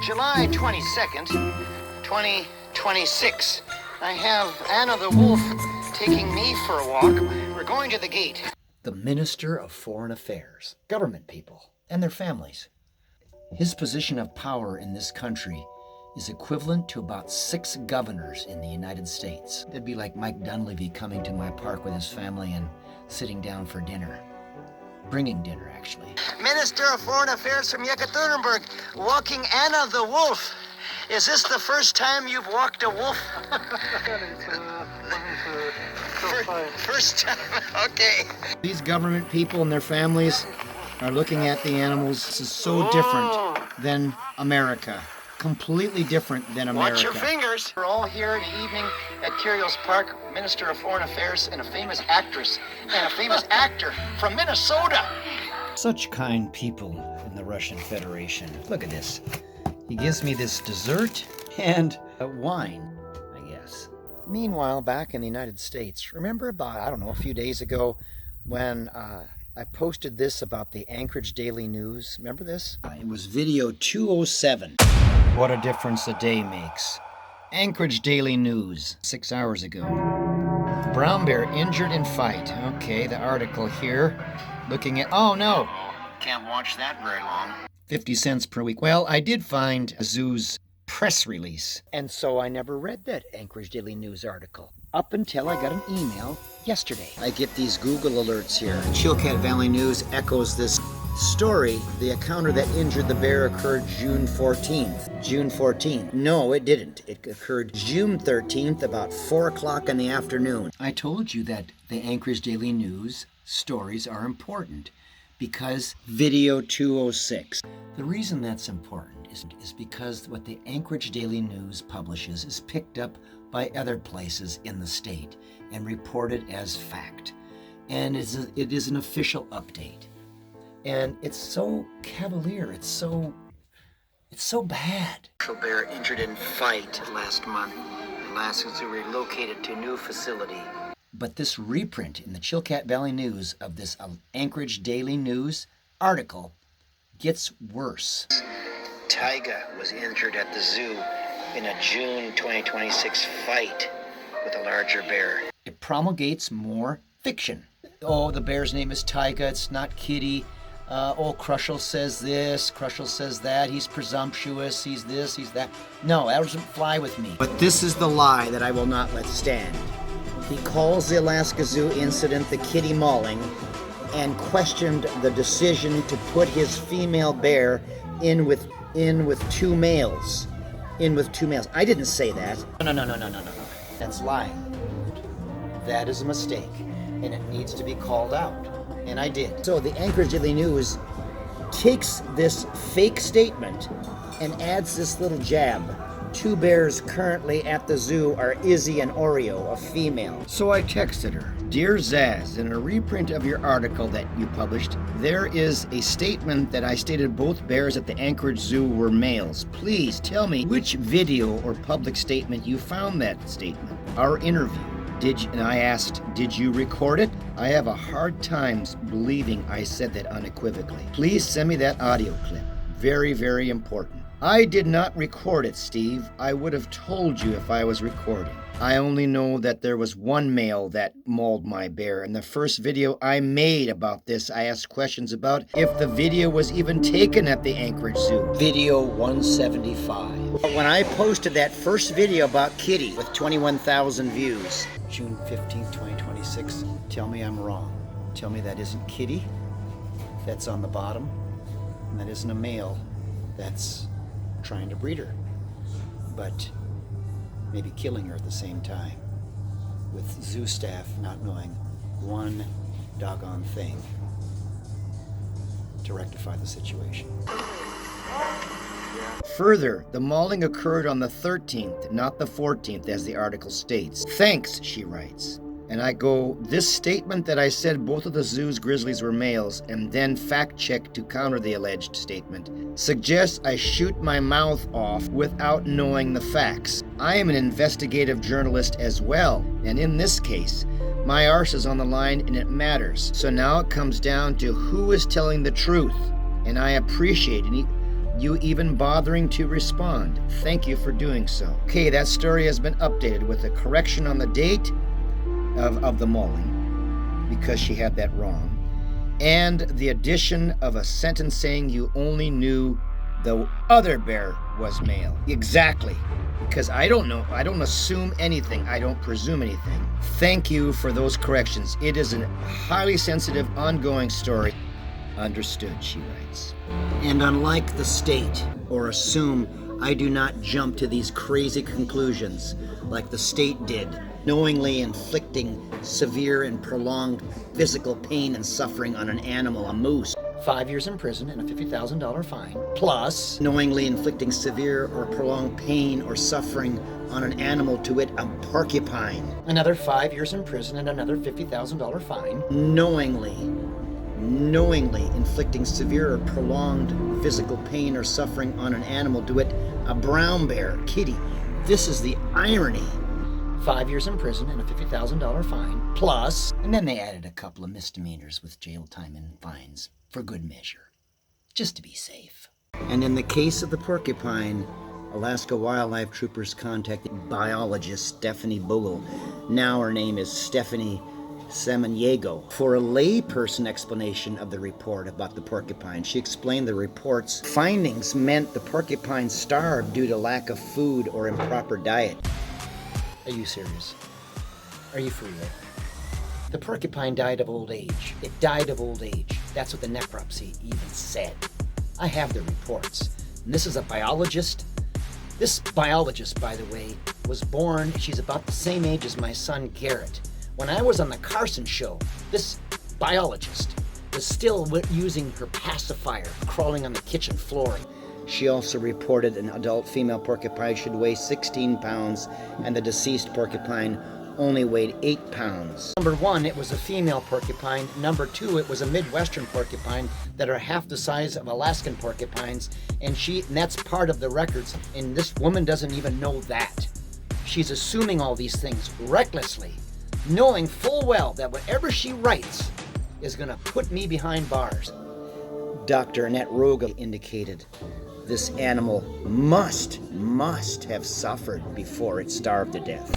July 22nd, 2026. I have Anna the Wolf taking me for a walk. We're going to the gate. The Minister of Foreign Affairs, government people, and their families. His position of power in this country is equivalent to about 6 governors in the United States. It'd be like Mike Dunleavy coming to my park with his family and sitting down for dinner. Bringing dinner, actually. Minister of Foreign Affairs from Yekaterinburg, walking Anna the Wolf. Is this the first time you've walked a wolf? First time, okay. These government people and their families are looking at the animals. This is so different than America. Completely different than America. Watch your fingers. We're all here in the evening at Curios Park, Minister of Foreign Affairs and a famous actress and a famous actor from Minnesota. Such kind people in the Russian Federation. Look at this. He gives me this dessert and a wine, I guess. Meanwhile, back in the United States, remember about, I don't know, a few days ago when I posted this about the Anchorage Daily News. Remember this? It was video 207. What a difference a day makes. Anchorage Daily News, 6 hours ago. Brown bear injured in fight. Okay, the article here. Looking at, oh no. Can't watch that very long. 50 cents per week. Well, I did find a zoo's press release. And so I never read that Anchorage Daily News article. Up until I got an email yesterday. I get these Google alerts here. Chilkat Valley News echoes this story. The encounter that injured the bear occurred June 14th. June 14th. No, it didn't. It occurred June 13th, about 4 o'clock in the afternoon. I told you that the Anchorage Daily News stories are important because video 206. The reason that's important is because what the Anchorage Daily News publishes is picked up by other places in the state and reported as fact. And it is an official update. And it's so cavalier, it's so bad. Bear injured in fight last month. Last was relocated to a new facility. But this reprint in the Chilkat Valley News of this Anchorage Daily News article gets worse. Taiga was injured at the zoo in a June 2026 fight with a larger bear. It promulgates more fiction. Oh, the bear's name is Taiga, it's not Kitty. Kroschel says this, Kroschel says that, he's presumptuous, he's this, he's that. No, that doesn't fly with me. But this is the lie that I will not let stand. He calls the Alaska Zoo incident the kitty mauling and questioned the decision to put his female bear in with 2 males. I didn't say that. No. That's lying. That is a mistake, and it needs to be called out. And I did. So the Anchorage Daily News takes this fake statement and adds this little jab. 2 bears currently at the zoo are Izzy and Oreo, a female. So I texted her, Dear Zaz, in a reprint of your article that you published, there is a statement that I stated both bears at the Anchorage Zoo were males. Please tell me which video or public statement you found that statement. Our interview. And I asked, did you record it? I have a hard time believing I said that unequivocally. Please send me that audio clip. Very, very important. I did not record it, Steve. I would have told you if I was recording. I only know that there was 1 male that mauled my bear. In the first video I made about this, I asked questions about if the video was even taken at the Anchorage Zoo. Video 175. When I posted that first video about Kitty with 21,000 views, June 15th, 2026, tell me I'm wrong. Tell me that isn't Kitty, that's on the bottom, and that isn't a male that's trying to breed her, but maybe killing her at the same time, with zoo staff not knowing one doggone thing to rectify the situation. Further, the mauling occurred on the 13th, not the 14th, as the article states. Thanks, she writes. And I go, this statement that I said both of the zoo's grizzlies were males, and then fact-check to counter the alleged statement, suggests I shoot my mouth off without knowing the facts. I am an investigative journalist as well, and in this case, my arse is on the line and it matters. So now it comes down to who is telling the truth, and I appreciate it. you even bothering to respond. Thank you for doing so. Okay, that story has been updated with a correction on the date of the mauling, because she had that wrong, and the addition of a sentence saying you only knew the other bear was male. Exactly. Because I don't know. I don't assume anything. I don't presume anything. Thank you for those corrections. It is a highly sensitive, ongoing story. Understood, she writes. And unlike the state, or assume, I do not jump to these crazy conclusions like the state did, knowingly inflicting severe and prolonged physical pain and suffering on an animal, a moose. 5 years in prison and a $50,000 fine, plus knowingly inflicting severe or prolonged pain or suffering on an animal, to wit, a porcupine. Another 5 years in prison and another $50,000 fine. Knowingly inflicting severe or prolonged physical pain or suffering on an animal, to wit, a brown bear, kitty. This is the irony. 5 years in prison and a $50,000 fine, plus, and then they added a couple of misdemeanors with jail time and fines for good measure, just to be safe. And in the case of the porcupine, Alaska Wildlife Troopers contacted biologist Stephanie Bogle. Now her name is Stephanie Samaniego, for a layperson explanation of the report about the porcupine. She explained the report's findings meant the porcupine starved due to lack of food or improper diet. Are you serious? Are you for real? The porcupine died of old age. It died of old age. That's what the necropsy even said. I have the reports. And this is a biologist. This biologist, by the way, was born, she's about the same age as my son Garrett. When I was on the Carson show, this biologist was still using her pacifier, crawling on the kitchen floor. She also reported an adult female porcupine should weigh 16 pounds, and the deceased porcupine only weighed 8 pounds. Number one, it was a female porcupine. Number two, it was a Midwestern porcupine that are half the size of Alaskan porcupines, and that's part of the records, and this woman doesn't even know that. She's assuming all these things recklessly, knowing full well that whatever she writes is going to put me behind bars. Dr. Annette Rogel indicated this animal must have suffered before it starved to death.